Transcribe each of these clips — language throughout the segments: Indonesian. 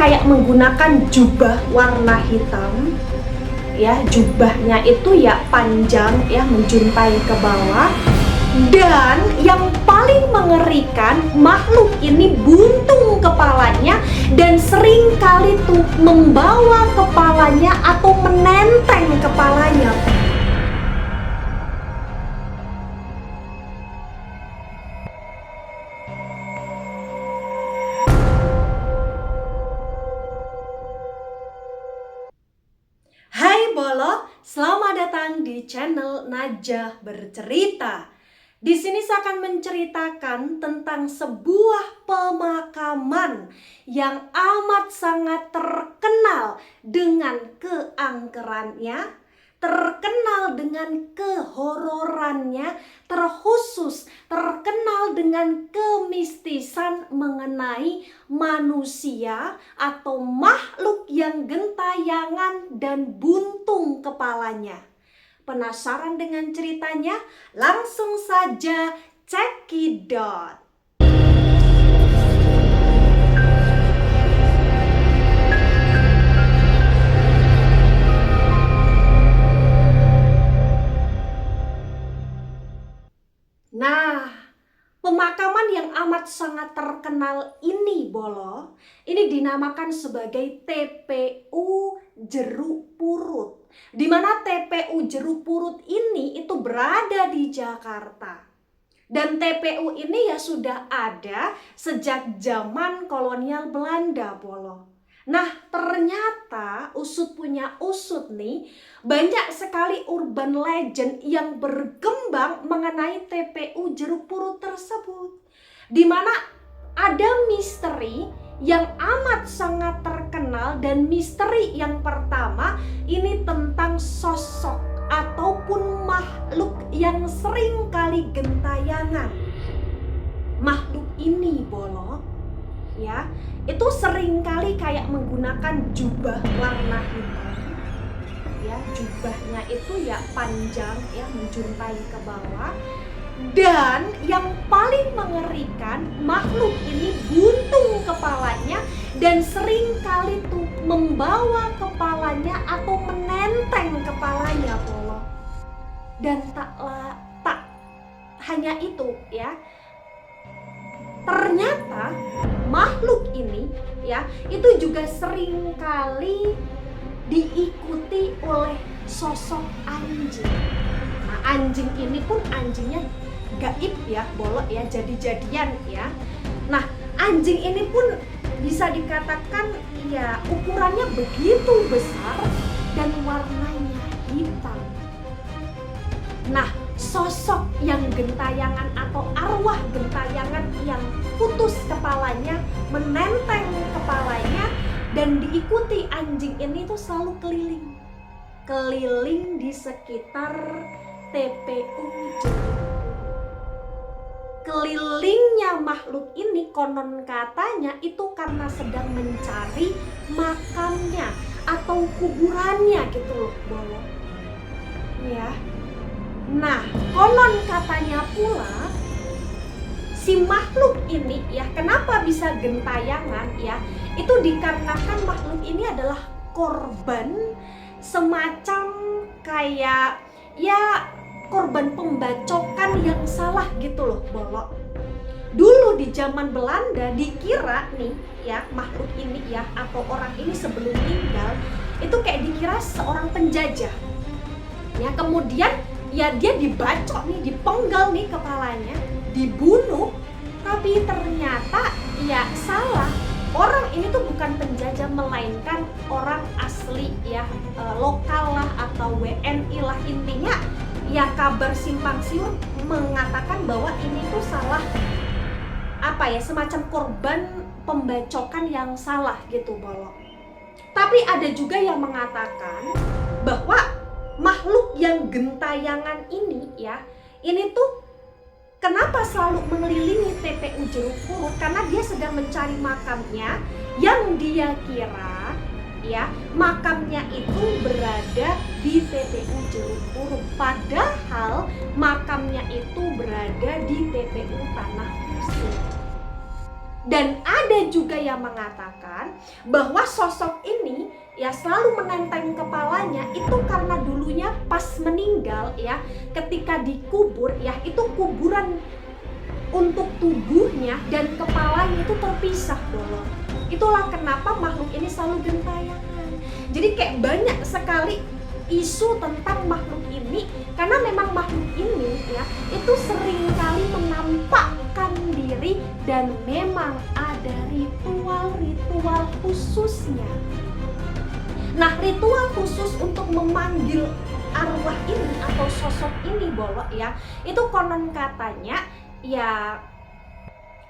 kayak menggunakan jubah warna hitam. Ya, jubahnya itu ya panjang ya, menjuntai ke bawah. Dan yang paling mengerikan, makhluk ini buntung kepalanya dan sering kali tuh membawa kepalanya atau menenteng kepalanya. Hai Bolo, selamat datang di channel Najah Bercerita. Di sini saya akan menceritakan tentang sebuah pemakaman yang amat sangat terkenal dengan keangkerannya, terkenal dengan kehororannya, terkhusus terkenal dengan kemistisan mengenai manusia atau makhluk yang gentayangan dan buntung kepalanya. Penasaran dengan ceritanya? Langsung saja cekidot. Nah, pemakaman yang amat sangat terkenal ini Bolo, ini dinamakan sebagai TPU Jeruk Purut. Di mana TPU Jeruk Purut ini itu berada di Jakarta. Dan TPU ini ya sudah ada sejak zaman kolonial Belanda Bolo. Nah, ternyata usut punya usut nih, banyak sekali urban legend yang berkembang mengenai TPU Jeruk Purut tersebut. Di mana ada misteri yang amat sangat terkenal, dan misteri yang pertama ini tentang sosok ataupun makhluk yang sering kali gentayangan. Makhluk ini Bolo, ya, itu sering kali kayak menggunakan jubah warna hitam. Ya, jubahnya itu ya panjang ya, menjuntai ke bawah. Dan yang paling mengerikan, makhluk ini buntung kepalanya dan sering kali tuh membawa kepalanya atau menenteng kepalanya Bolo. Dan tak hanya itu ya, ternyata makhluk ini ya itu juga sering kali diikuti oleh sosok anjing. Nah, anjing ini pun anjingnya gaib ya Bolo ya, jadi-jadian ya. Nah, anjing ini pun bisa dikatakan ya ukurannya begitu besar dan warnanya hitam. Nah, sosok yang gentayangan atau arwah gentayangan yang putus kepalanya, menenteng kepalanya dan diikuti anjing ini tuh selalu keliling di sekitar TPU Jeruk. Kelilingnya makhluk ini konon katanya itu karena sedang mencari makamnya atau kuburannya gitu loh Bolo. Ya. Nah, konon katanya pula si makhluk ini ya, kenapa bisa gentayangan ya? Itu dikarenakan makhluk ini adalah korban semacam kayak ya korban pembacokan yang salah gitu loh Bolo. Dulu di zaman Belanda dikira nih ya, makhluk ini ya atau orang ini sebelum meninggal itu kayak dikira seorang penjajah. Ya, kemudian ya dia dibacok nih, dipenggal nih kepalanya, dibunuh. Tapi ternyata ya salah. Orang ini tuh bukan penjajah melainkan orang asli ya, lokal lah atau WNI lah, intinya ya kabar simpang siur mengatakan bahwa ini tuh salah apa ya, semacam korban pembacokan yang salah gitu Bolo. Tapi ada juga yang mengatakan bahwa makhluk yang gentayangan ini ya, ini tuh kenapa selalu mengelilingi TPU Jeruk Purut? Karena dia sedang mencari makamnya yang dia kira ya makamnya itu berada di TPU Jeruk Purut, padahal makamnya itu berada di TPU Tanah Kusir. Dan ada juga yang mengatakan bahwa sosok ini ya selalu menenteng kepalanya itu karena dulunya pas meninggal ya, ketika dikubur ya, itu kuburan untuk tubuhnya dan kepalanya itu terpisah bolong. Itulah kenapa makhluk ini selalu gentayangan. Jadi kayak banyak sekali isu tentang makhluk ini, karena memang makhluk ini ya itu seringkali menampakkan diri dan memang ada ritual-ritual khususnya. Nah, ritual khusus untuk memanggil arwah ini atau sosok ini bolok ya, itu konon katanya ya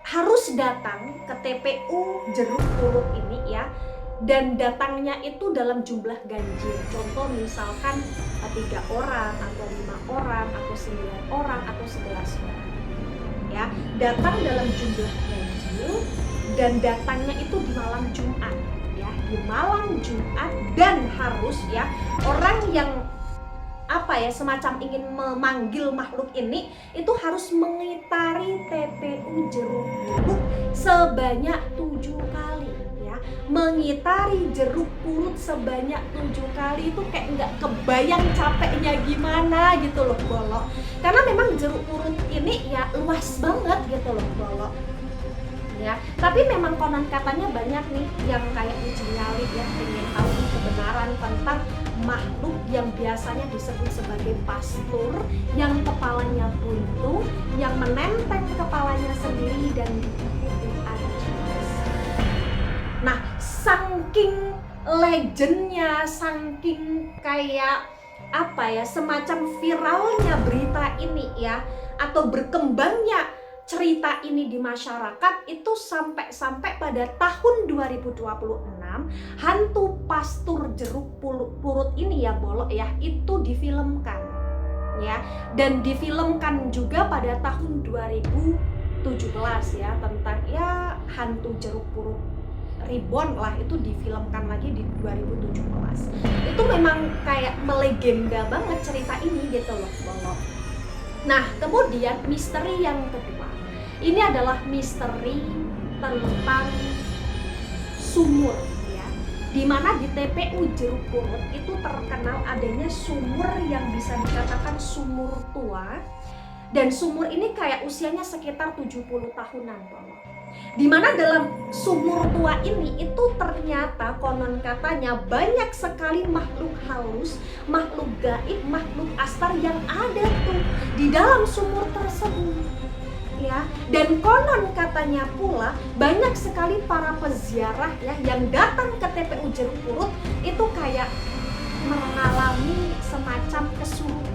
harus datang ke TPU Jeruk Purut ini ya, dan datangnya itu dalam jumlah ganjil. Contoh misalkan 3 orang atau 5 orang atau 9 orang atau 11 orang ya, datang dalam jumlah ganjil dan datangnya itu di malam Jumat ya, di malam Jumat. Dan harus ya orang yang semacam ingin memanggil makhluk ini itu harus mengitari TPU Jeruk Purut sebanyak 7 kali ya. Mengitari Jeruk Purut sebanyak 7 kali itu kayak nggak kebayang capeknya gimana gitu loh bolok, karena memang Jeruk Purut ini ya luas banget gitu loh bolok ya. Tapi memang konon katanya banyak nih yang kayak uji nyali ya, ingin tahu kebenaran tentang makhluk yang biasanya disebut sebagai pastur, yang kepalanya buntung, yang menenteng kepalanya sendiri dan ditutupi anjing. Nah, saking legendnya, saking kayak semacam viralnya berita ini ya, atau berkembangnya cerita ini di masyarakat, itu sampai pada tahun 2026 hantu pastur Jeruk Purut ini ya bolok ya, itu difilmkan ya, dan difilmkan juga pada tahun 2017 ya, tentang ya hantu Jeruk Purut Reborn lah, itu difilmkan lagi di 2017. Itu memang kayak melegenda banget cerita ini gitu loh bolok. Nah, kemudian misteri yang kedua, ini adalah misteri tentang sumur ya, dimana di TPU Jeruk Purut itu terkenal adanya sumur yang bisa dikatakan sumur tua, dan sumur ini kayak usianya sekitar 70 tahunan bolok. Dimana dalam sumur tua ini itu ternyata konon katanya banyak sekali makhluk halus, makhluk gaib, makhluk astar yang ada tuh di dalam sumur tersebut ya. Dan konon katanya pula banyak sekali para peziarah ya yang datang ke TPU Jeruk Purut itu kayak mengalami semacam kesurupan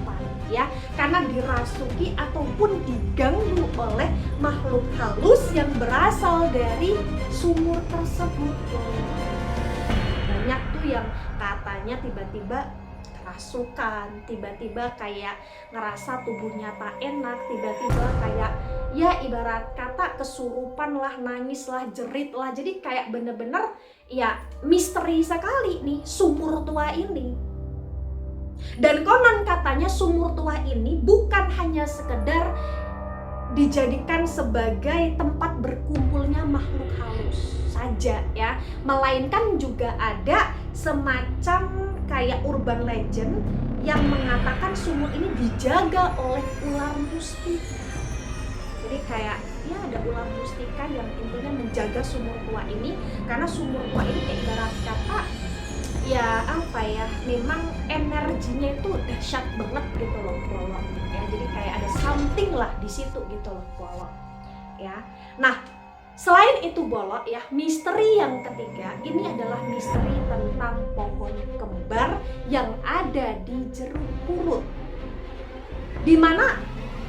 ya, karena dirasuki ataupun diganggu oleh makhluk halus yang berasal dari sumur tersebut. Banyak tuh yang katanya tiba-tiba kerasukan, tiba-tiba kayak ngerasa tubuhnya tak enak, tiba-tiba kayak ya ibarat kata kesurupan lah, nangis lah, jerit lah. Jadi kayak bener-bener ya misteri sekali nih sumur tua ini. Dan konon katanya sumur tua ini bukan hanya sekedar dijadikan sebagai tempat berkumpulnya makhluk halus saja ya, melainkan juga ada semacam kayak urban legend yang mengatakan sumur ini dijaga oleh ular mustika. Jadi kayak ya ada ular mustika yang intinya menjaga sumur tua ini, karena sumur tua ini kayak ibarat kata ya memang energinya itu dahsyat banget gitu loh bolok ya. Jadi kayak ada something lah di situ gitu loh bolok ya. Nah, selain itu bolok ya, misteri yang ketiga ini adalah misteri tentang pohon kembar yang ada di Jeruk Purut. Dimana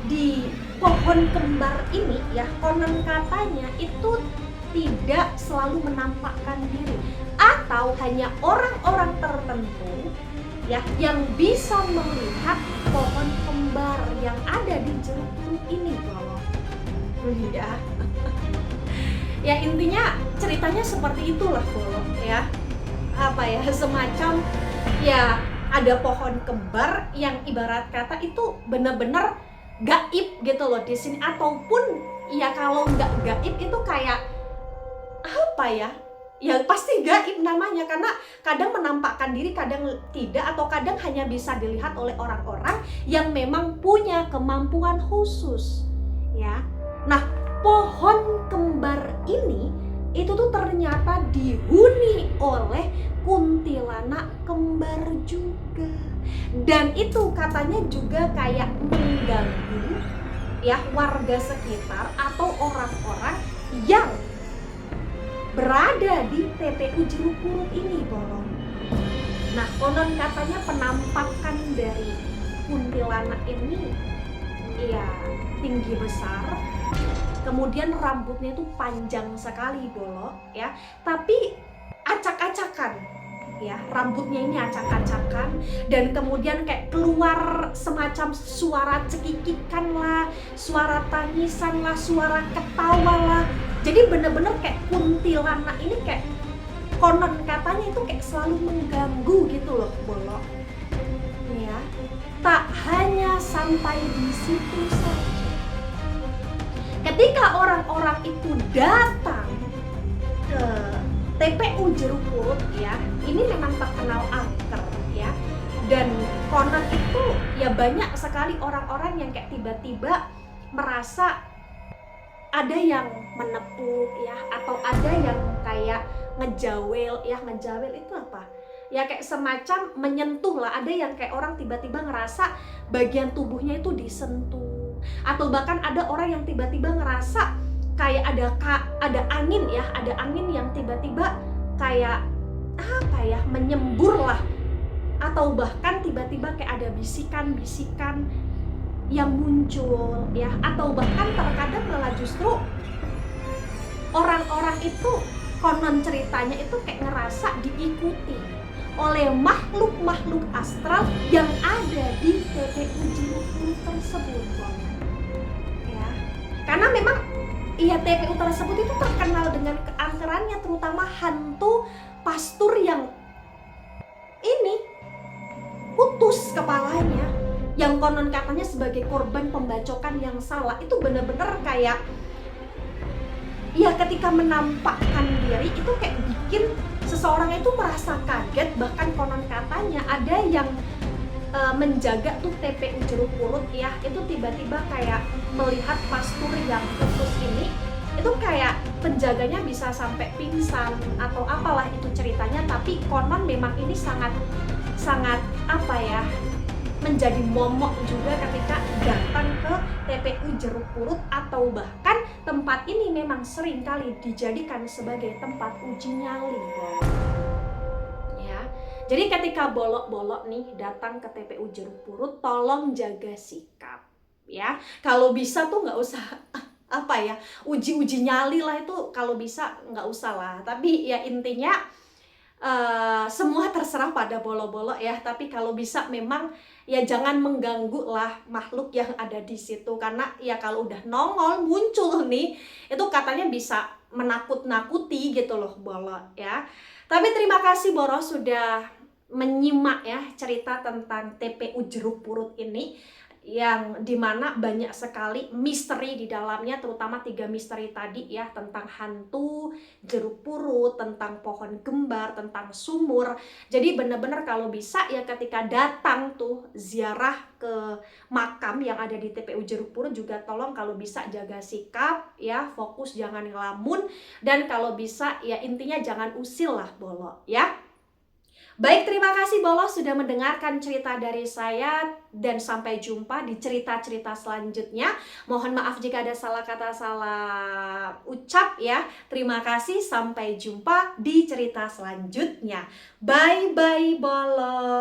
di pohon kembar ini ya konon katanya itu tidak selalu menampakkan diri, atau hanya orang-orang tertentu ya yang bisa melihat pohon kembar yang ada di Jeruk Purut ini bolok ya. Ya intinya ceritanya seperti itulah bolok ya, semacam ya ada pohon kembar yang ibarat kata itu bener-bener gaib gitu loh di sini, ataupun ya kalau nggak gaib itu kayak apa ya? Ya pasti gaib namanya, karena kadang menampakkan diri, kadang tidak, atau kadang hanya bisa dilihat oleh orang-orang yang memang punya kemampuan khusus, ya. Nah, pohon kembar ini itu tuh ternyata dihuni oleh kuntilanak kembar juga. Dan itu katanya juga kayak mengganggu ya warga sekitar atau orang-orang yang berada di TPU Jeruk Purut ini, Bolong. Nah, konon katanya penampakan dari kuntilanak ini ya tinggi besar, kemudian rambutnya itu panjang sekali, Bolong, ya. Tapi acak-acakan, ya, rambutnya ini acak-acakan, dan kemudian kayak keluar semacam suara cekikikan lah, suara tangisan lah, suara ketawa lah. Jadi bener-bener kayak kuntilanak ini kayak konon katanya itu kayak selalu mengganggu gitu loh, Bolok. Ya, tak hanya sampai di situ saja. Ketika orang-orang itu datang ke TPU Jeruk Purut, ya, ini memang terkenal angker, ya. Dan konon itu ya banyak sekali orang-orang yang kayak tiba-tiba merasa ada yang menepuk, ya, atau ada yang kayak ngejawel, ya. Ngejawel itu apa? Ya kayak semacam menyentuh lah. Ada yang kayak orang tiba-tiba ngerasa bagian tubuhnya itu disentuh, atau bahkan ada orang yang tiba-tiba ngerasa kayak ada angin, ya, ada angin yang tiba-tiba kayak apa ya, menyembur lah, atau bahkan tiba-tiba kayak ada bisikan-bisikan yang muncul, ya, atau bahkan terkadang malah justru orang-orang itu konon ceritanya itu kayak ngerasa diikuti oleh makhluk-makhluk astral yang ada di TPU Jeruk Purut tersebut, ya. Karena memang iya, TPU tersebut itu terkenal dengan keangkerannya, terutama hantu pastur yang ini putus kepalanya, yang konon katanya sebagai korban pembacokan yang salah. Itu bener-bener kayak ya ketika menampakkan diri itu kayak bikin seseorang itu merasa kaget. Bahkan konon katanya ada yang menjaga tuh TPU Jeruk Purut, ya, itu tiba-tiba kayak melihat pastur yang putus ini, itu kayak penjaganya bisa sampai pingsan atau apalah itu ceritanya. Tapi konon memang ini sangat apa ya, menjadi momok juga ketika datang ke TPU Jeruk Purut, atau bahkan tempat ini memang sering kali dijadikan sebagai tempat uji nyali, ya. Jadi ketika bolok-bolok nih datang ke TPU Jeruk Purut, tolong jaga sikap, ya. Kalau bisa tuh nggak usah apa ya, uji nyali lah, itu kalau bisa nggak usah lah. Tapi ya intinya semua terserah pada bolok-bolok, ya. Tapi kalau bisa memang ya jangan mengganggu lah makhluk yang ada di situ, karena ya kalau udah nongol muncul nih, itu katanya bisa menakut-nakuti gitu loh, bolok, ya. Tapi terima kasih Boro sudah menyimak ya cerita tentang TPU Jeruk Purut ini, yang dimana banyak sekali misteri di dalamnya, terutama 3 misteri tadi, ya, tentang hantu jeruk purut, tentang pohon kembar, tentang sumur. Jadi bener-bener kalau bisa ya ketika datang tuh ziarah ke makam yang ada di TPU Jeruk Purut juga tolong kalau bisa jaga sikap, ya, fokus, jangan ngelamun, dan kalau bisa ya intinya jangan usil lah, Bolo, ya. Baik, terima kasih Bolo sudah mendengarkan cerita dari saya, dan sampai jumpa di cerita-cerita selanjutnya. Mohon maaf jika ada salah kata, salah ucap, ya. Terima kasih, sampai jumpa di cerita selanjutnya. Bye-bye Bolo.